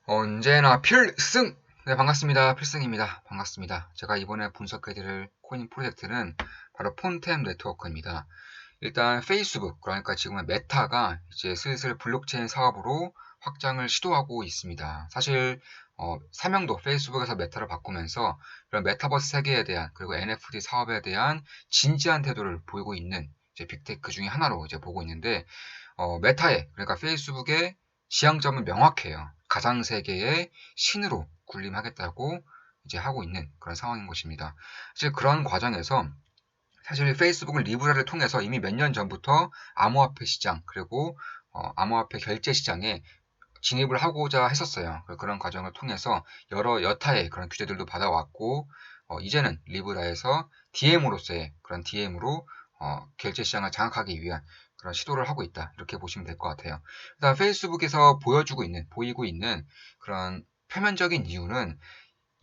언제나 필승! 네, 반갑습니다. 필승입니다. 반갑습니다. 제가 이번에 분석해드릴 코인 프로젝트는 바로 폰템 네트워크입니다. 일단 페이스북, 그러니까 지금의 메타가 이제 슬슬 블록체인 사업으로 확장을 시도하고 있습니다. 사실 사명도 페이스북에서 메타를 바꾸면서 이런 메타버스 세계에 대한, 그리고 NFT 사업에 대한 진지한 태도를 보이고 있는 이제 빅테크 중에 하나로 이제 보고 있는데, 메타의, 그러니까 페이스북의 지향점은 명확해요. 가상 세계의 신으로 군림하겠다고 이제 하고 있는 그런 상황인 것입니다. 사실 그런 과정에서 사실 페이스북은 리브라를 통해서 이미 몇 년 전부터 암호화폐 시장, 그리고 암호화폐 결제 시장에 진입을 하고자 했었어요. 그런 과정을 통해서 여러 여타의 그런 규제들도 받아왔고, 이제는 리브라에서 DM으로서의 그런 DM으로 결제 시장을 장악하기 위한 그런 시도를 하고 있다. 이렇게 보시면 될 것 같아요. 일단 페이스북에서 보이고 있는 그런 표면적인 이유는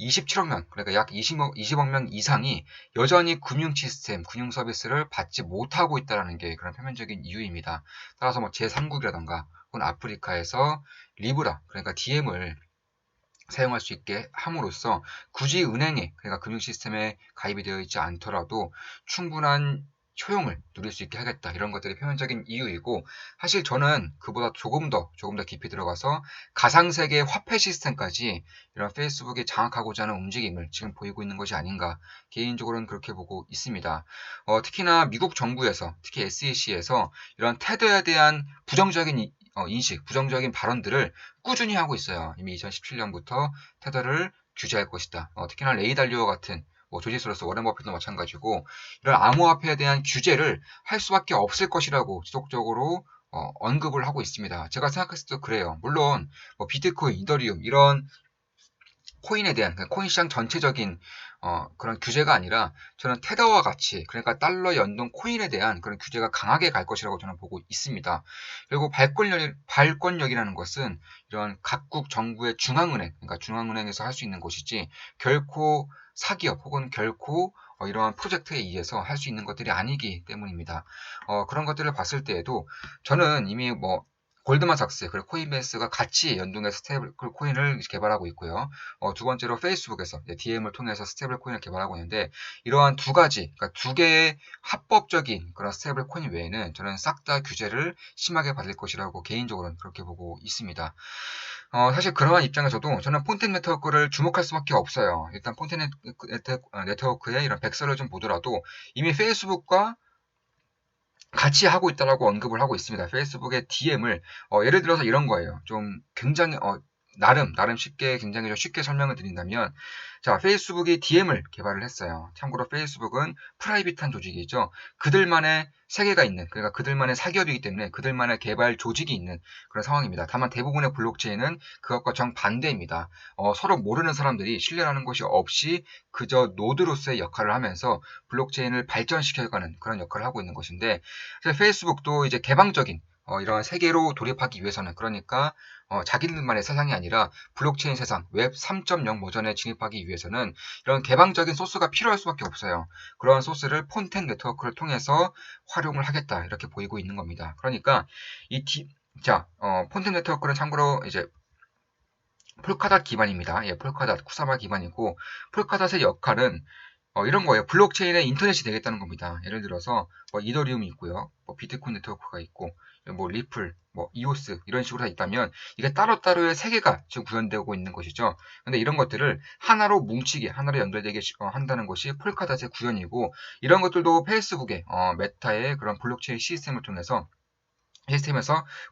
27억 명, 그러니까 약 20억 명 이상이 여전히 금융 시스템, 금융 서비스를 받지 못하고 있다는 게 그런 표면적인 이유입니다. 따라서 뭐 제3국이라던가 혹은 아프리카에서 리브라, 그러니까 DM을 사용할 수 있게 함으로써 굳이 은행에, 그러니까 금융 시스템에 가입이 되어 있지 않더라도 충분한 효용을 누릴 수 있게 하겠다. 이런 것들이 표면적인 이유이고, 사실 저는 그보다 조금 더 깊이 들어가서 가상세계의 화폐 시스템까지 이런 페이스북에 장악하고자 하는 움직임을 지금 보이고 있는 것이 아닌가, 개인적으로는 그렇게 보고 있습니다. 특히나 미국 정부에서, 특히 SEC에서 이런 테더에 대한 부정적인 인식, 부정적인 발언들을 꾸준히 하고 있어요. 이미 2017년부터 테더를 규제할 것이다. 특히나 레이 달리오 같은 조지 소로스, 워렌 버핏도 마찬가지고 이런 암호화폐에 대한 규제를 할 수밖에 없을 것이라고 지속적으로 언급을 하고 있습니다. 제가 생각했을 때 그래요. 물론 비트코인, 이더리움 이런 코인에 대한, 그러니까 코인 시장 전체적인 그런 규제가 아니라 저는 테더와 같이, 그러니까 달러 연동 코인에 대한 그런 규제가 강하게 갈 것이라고 저는 보고 있습니다. 그리고 발권력이라는 것은 이런 각국 정부의 중앙은행, 그러니까 중앙은행에서 할 수 있는 것이지 결코 사기업 혹은 결코 이러한 프로젝트에 의해서 할 수 있는 것들이 아니기 때문입니다. 그런 것들을 봤을 때에도 저는 이미 골드만삭스 그리고 코인베이스가 같이 연동해서 스테이블 코인을 개발하고 있고요. 두 번째로 페이스북에서 DM을 통해서 스테이블 코인을 개발하고 있는데, 이러한 두 가지, 그러니까 두 개의 합법적인 그런 스테이블 코인 외에는 저는 싹 다 규제를 심하게 받을 것이라고 개인적으로는 그렇게 보고 있습니다. 사실 그러한 입장에서도 저는 폰텐 네트워크를 주목할 수밖에 없어요. 일단 폰텐 네트워크의 이런 백서를 좀 보더라도 이미 페이스북과 같이 하고 있다라고 언급을 하고 있습니다. 페이스북의 DM을 예를 들어서 이런 거예요. 좀 굉장히 나름 쉽게, 굉장히 좀 쉽게 설명을 드린다면, 자, 페이스북이 DM을 개발을 했어요. 참고로 페이스북은 프라이빗한 조직이죠. 그들만의 세계가 있는, 그러니까 그들만의 사기업이기 때문에 그들만의 개발 조직이 있는 그런 상황입니다. 다만 대부분의 블록체인은 그것과 정반대입니다. 서로 모르는 사람들이 신뢰하는 것이 없이 그저 노드로서의 역할을 하면서 블록체인을 발전시켜가는 그런 역할을 하고 있는 것인데, 페이스북도 이제 개방적인 이런 세계로 돌입하기 위해서는, 그러니까 자기들만의 세상이 아니라 블록체인 세상, 웹 3.0 버전에 진입하기 위해서는 이런 개방적인 소스가 필요할 수밖에 없어요. 그런 소스를 폰텐 네트워크를 통해서 활용을 하겠다, 이렇게 보이고 있는 겁니다. 그러니까 폰텐 네트워크는 참고로 이제 폴카닷 기반입니다. 예, 폴카닷, 쿠사마 기반이고, 폴카닷의 역할은 이런 거예요. 블록체인의 인터넷이 되겠다는 겁니다. 예를 들어서 이더리움이 있고요, 비트코인 네트워크가 있고, 리플, 이오스 이런 식으로 다 있다면 이게 따로따로의 세계가 지금 구현되고 있는 것이죠. 근데 이런 것들을 하나로 뭉치게, 하나로 연결되게 한다는 것이 폴카닷의 구현이고, 이런 것들도 페이스북의 메타의 그런 블록체인 시스템에서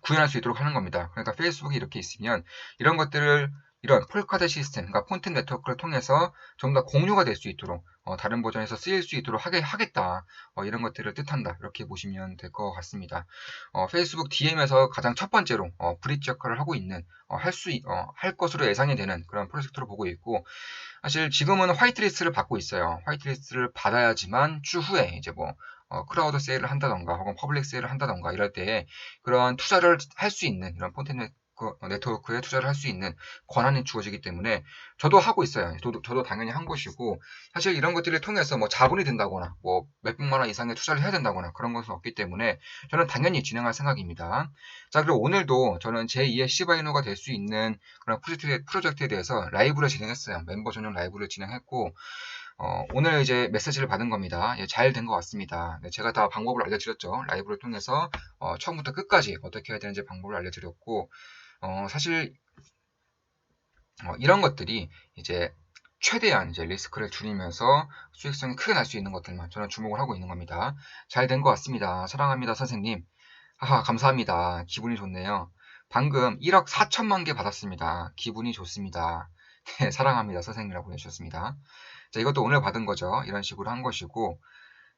구현할 수 있도록 하는 겁니다. 그러니까 페이스북이 이렇게 있으면 이런 것들을, 이런 폴카드 시스템, 그러니까 폰텐 네트워크를 통해서 좀 더 공유가 될 수 있도록, 다른 버전에서 쓰일 수 있도록 하겠다, 이런 것들을 뜻한다, 이렇게 보시면 될 것 같습니다. 페이스북 DM에서 가장 첫 번째로 브릿지 역할을 하고 있는, 할 것으로 예상이 되는 그런 프로젝트로 보고 있고, 사실 지금은 화이트리스트를 받고 있어요. 화이트리스트를 받아야지만 추후에 이제 크라우드 세일을 한다던가 혹은 퍼블릭 세일을 한다던가 이럴 때 그런 투자를 할 수 있는 이런 폰텐 네트워크에 투자를 할 수 있는 권한이 주어지기 때문에 저도 하고 있어요. 저도 당연히 한 것이고 사실 이런 것들을 통해서 뭐 자본이 된다거나 뭐 몇백만 원 이상의 투자를 해야 된다거나 그런 것은 없기 때문에 저는 당연히 진행할 생각입니다. 자, 그리고 오늘도 저는 제2의 시바이노가 될 수 있는 그런 프로젝트에 대해서 라이브를 진행했어요. 멤버 전용 라이브를 진행했고 오늘 이제 메시지를 받은 겁니다. 예, 잘 된 것 같습니다. 네, 제가 다 방법을 알려드렸죠. 라이브를 통해서 처음부터 끝까지 어떻게 해야 되는지 방법을 알려드렸고 사실 이런 것들이 이제 최대한 이제 리스크를 줄이면서 수익성이 크게 날 수 있는 것들만 저는 주목을 하고 있는 겁니다. 잘 된 것 같습니다. 사랑합니다, 선생님. 하하, 감사합니다. 기분이 좋네요. 방금 1억 4천만 개 받았습니다. 기분이 좋습니다. 네, 사랑합니다, 선생님이라고 보내주셨습니다. 자, 이것도 오늘 받은 거죠. 이런 식으로 한 것이고,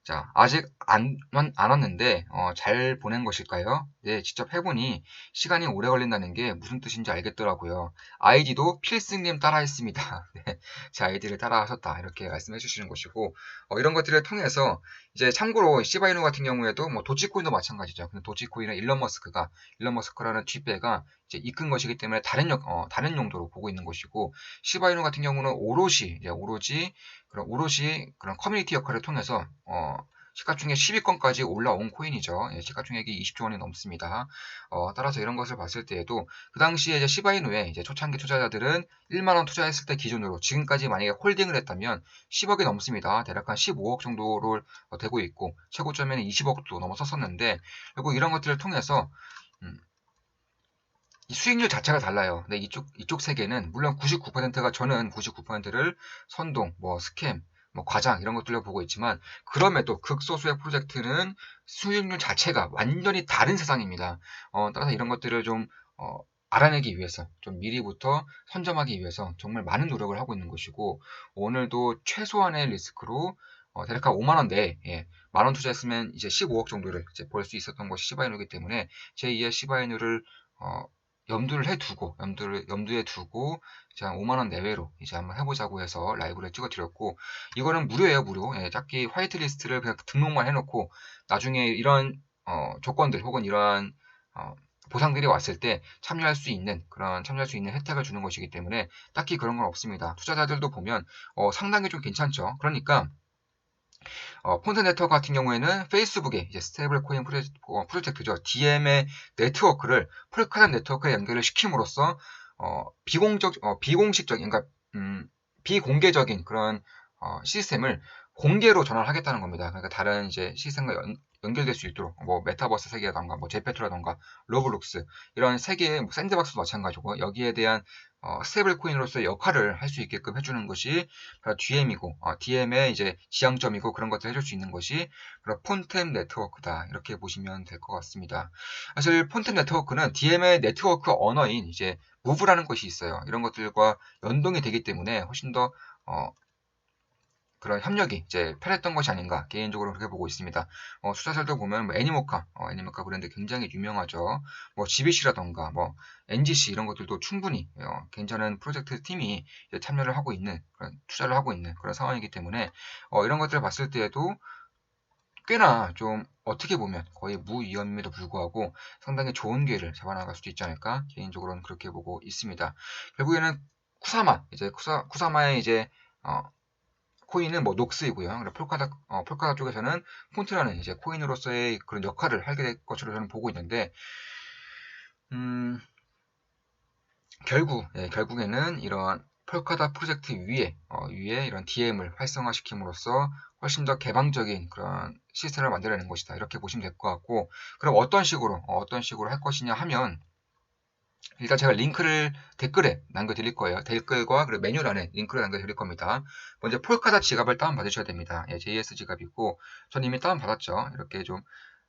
자, 아직 안 왔는데, 잘 보낸 것일까요? 네, 직접 해보니 시간이 오래 걸린다는 게 무슨 뜻인지 알겠더라고요. 아이디도 필승님 따라 했습니다. 네, 제 아이디를 따라 하셨다. 이렇게 말씀해 주시는 것이고, 이런 것들을 통해서, 이제 참고로 시바이누 같은 경우에도 뭐 도치코인도 마찬가지죠. 근데 도치코인은 일론 머스크라는 뒷배가 이제 이끈 것이기 때문에 다른 용도로 보고 있는 것이고, 시바이누 같은 경우는 오롯이 그런 커뮤니티 역할을 통해서 시가총액 10위권까지 올라온 코인이죠. 예, 시가총액이 20조 원이 넘습니다. 따라서 이런 것을 봤을 때에도 그 당시에 이제 시바이누에 이제 초창기 투자자들은 1만 원 투자했을 때 기준으로 지금까지 만약에 홀딩을 했다면 10억이 넘습니다. 대략 한 15억 정도를 되고 있고 최고점에는 20억도 넘어섰었는데 결국 이런 것들을 통해서 이 수익률 자체가 달라요. 근데 이쪽 세계는 물론 99%가 저는 99%를 선동, 뭐 스캠, 뭐 과장 이런 것들로 보고 있지만 그럼에도 극소수의 프로젝트는 수익률 자체가 완전히 다른 세상입니다. 따라서 이런 것들을 좀 알아내기 위해서 좀 미리부터 선점하기 위해서 정말 많은 노력을 하고 있는 것이고 오늘도 최소한의 리스크로 대략 한 5만 원 내에 만 원 투자했으면 이제 15억 정도를 이제 벌 수 있었던 것이 시바이누이기 때문에 제2의 시바이누를 염두에 두고 이제 한 5만 원 내외로 이제 한번 해보자고 해서 라이브를 찍어드렸고 이거는 무료예요, 무료. 예, 짝기 화이트리스트를 그냥 등록만 해놓고 나중에 이런 조건들 혹은 이러한 보상들이 왔을 때 참여할 수 있는 혜택을 주는 것이기 때문에 딱히 그런 건 없습니다. 투자자들도 보면 상당히 좀 괜찮죠. 그러니까 폰트 네트워크 같은 경우에는 페이스북에 이제 스테이블 코인 프로젝트죠. DM의 네트워크를 폴카단 네트워크에 연결을 시킴으로써 비공식적인, 그러니까 비공개적인 그런 시스템을 공개로 전환을 하겠다는 겁니다. 그러니까 다른 이제 시스템과 연결될 수 있도록 뭐 메타버스 세계라던가 뭐 제페토라던가 로블록스 이런 세계의 뭐 샌드박스도 마찬가지고 여기에 대한 스테이블 코인으로서의 역할을 할 수 있게끔 해주는 것이 GM이고 DM의 이제 지향점이고 그런 것들을 해줄 수 있는 것이 폰템 네트워크다 이렇게 보시면 될 것 같습니다. 사실 폰템 네트워크는 DM의 네트워크 언어인 이제 무브라는 것이 있어요. 이런 것들과 연동이 되기 때문에 훨씬 더 그런 협력이 이제 편했던 것이 아닌가 개인적으로 그렇게 보고 있습니다. 투자자들 보면 뭐 애니모카 브랜드 굉장히 유명하죠. 뭐 GBC라던가 뭐 NGC 이런 것들도 충분히 괜찮은 프로젝트 팀이 참여를 하고 있는 그런 투자를 하고 있는 그런 상황이기 때문에 이런 것들을 봤을 때에도 꽤나 좀 어떻게 보면 거의 무위험임에도 불구하고 상당히 좋은 기회를 잡아나갈 수도 있지 않을까 개인적으로는 그렇게 보고 있습니다. 결국에는 쿠사마의 이제 코인은 뭐 녹스이고요. 폴카다 쪽에서는 폰트라는 이제 코인으로서의 그런 역할을 하게 될 것으로 저는 보고 있는데, 결국에는 이런 폴카다 프로젝트 위에 이런 DM을 활성화시킴으로써 훨씬 더 개방적인 그런 시스템을 만들어내는 것이다. 이렇게 보시면 될 것 같고, 그럼 어떤 식으로 할 것이냐 하면, 일단 제가 링크를 댓글에 남겨드릴 거예요. 댓글과 그리고 메뉴란에 링크를 남겨드릴 겁니다. 먼저 폴카다 지갑을 다운받으셔야 됩니다. 예, JS 지갑이고 전 이미 다운받았죠. 이렇게 좀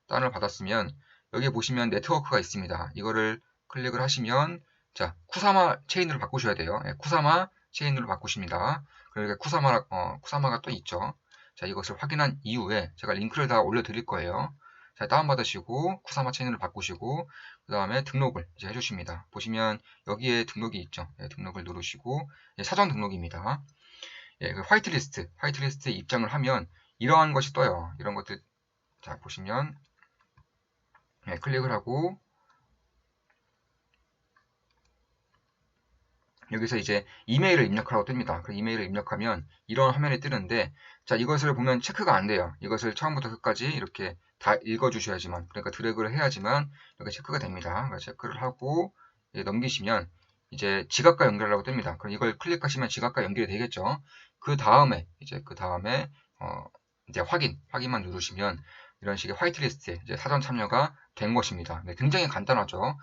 다운을 받았으면 여기 보시면 네트워크가 있습니다. 이거를 클릭을 하시면 자 쿠사마 체인으로 바꾸셔야 돼요. 예, 쿠사마 체인으로 바꾸십니다. 그리고 쿠사마가 또 있죠. 자 이것을 확인한 이후에 제가 링크를 다 올려드릴 거예요. 자, 다운받으시고 쿠사마 체인으로 바꾸시고 그 다음에 등록을 이제 해주십니다. 보시면 여기에 등록이 있죠. 예, 등록을 누르시고 예, 사전 등록입니다. 예, 그 화이트리스트에 입장을 하면 이러한 것이 떠요. 이런 것들 자 보시면 예, 클릭을 하고 여기서 이제 이메일을 입력하라고 뜹니다. 그 이메일을 입력하면 이런 화면이 뜨는데, 자, 이것을 보면 체크가 안 돼요. 이것을 처음부터 끝까지 이렇게 다 읽어주셔야지만, 그러니까 드래그를 해야지만 이렇게 체크가 됩니다. 그러니까 체크를 하고 넘기시면 이제 지갑과 연결하라고 뜹니다. 그럼 이걸 클릭하시면 지갑과 연결이 되겠죠. 그 다음에 이제 확인만 누르시면 이런 식의 화이트리스트에 이제 사전 참여가 된 것입니다. 네, 굉장히 간단하죠.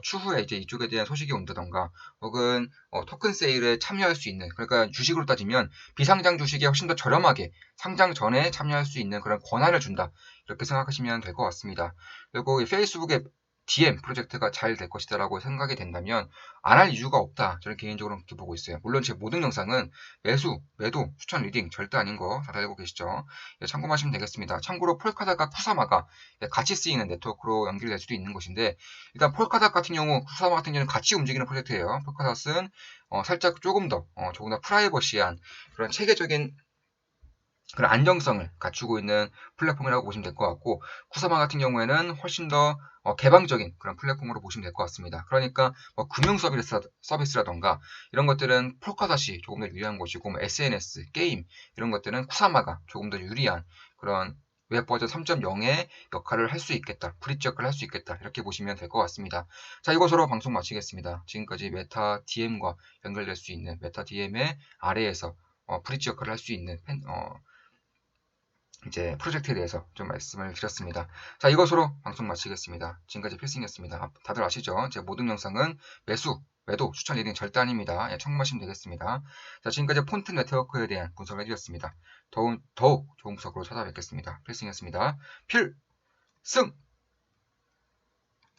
추후에 이제 이쪽에 대한 소식이 온다던가 혹은 토큰 세일에 참여할 수 있는, 그러니까 주식으로 따지면 비상장 주식에 훨씬 더 저렴하게 상장 전에 참여할 수 있는 그런 권한을 준다, 이렇게 생각하시면 될 것 같습니다. 그리고 이 페이스북의 DM 프로젝트가 잘 될 것이다 라고 생각이 된다면 안 할 이유가 없다, 저는 개인적으로 그렇게 보고 있어요. 물론 제 모든 영상은 매수, 매도, 추천, 리딩 절대 아닌 거 다들 알고 계시죠. 참고하시면 되겠습니다. 참고로 폴카다가 쿠사마가 같이 쓰이는 네트워크로 연결될 수도 있는 것인데, 일단 폴카닷 같은 경우, 쿠사마 같은 경우는 같이 움직이는 프로젝트예요. 폴카닷은 살짝 조금 더 프라이버시한 그런 체계적인 그런 안정성을 갖추고 있는 플랫폼이라고 보시면 될 것 같고, 쿠사마 같은 경우에는 훨씬 더 개방적인 그런 플랫폼으로 보시면 될 것 같습니다. 그러니까 금융 서비스라던가 이런 것들은 폴카닷이 조금 더 유리한 것이고, SNS, 게임 이런 것들은 쿠사마가 조금 더 유리한 그런 웹 버전 3.0의 역할을 할 수 있겠다, 브릿지 역할을 할 수 있겠다, 이렇게 보시면 될 것 같습니다. 자, 이것으로 방송 마치겠습니다. 지금까지 메타 DM과 연결될 수 있는 메타 DM의 아래에서 브릿지 역할을 할 수 있는 이제 프로젝트에 대해서 좀 말씀을 드렸습니다. 자, 이것으로 방송 마치겠습니다. 지금까지 필승이었습니다. 다들 아시죠? 제 모든 영상은 매수, 매도, 추천, 리딩 절대 아닙니다. 참고하시면 되겠습니다. 자, 지금까지 폰트 네트워크에 대한 분석을 해드렸습니다. 더욱 좋은 분석으로 찾아뵙겠습니다. 필승이었습니다. 필승!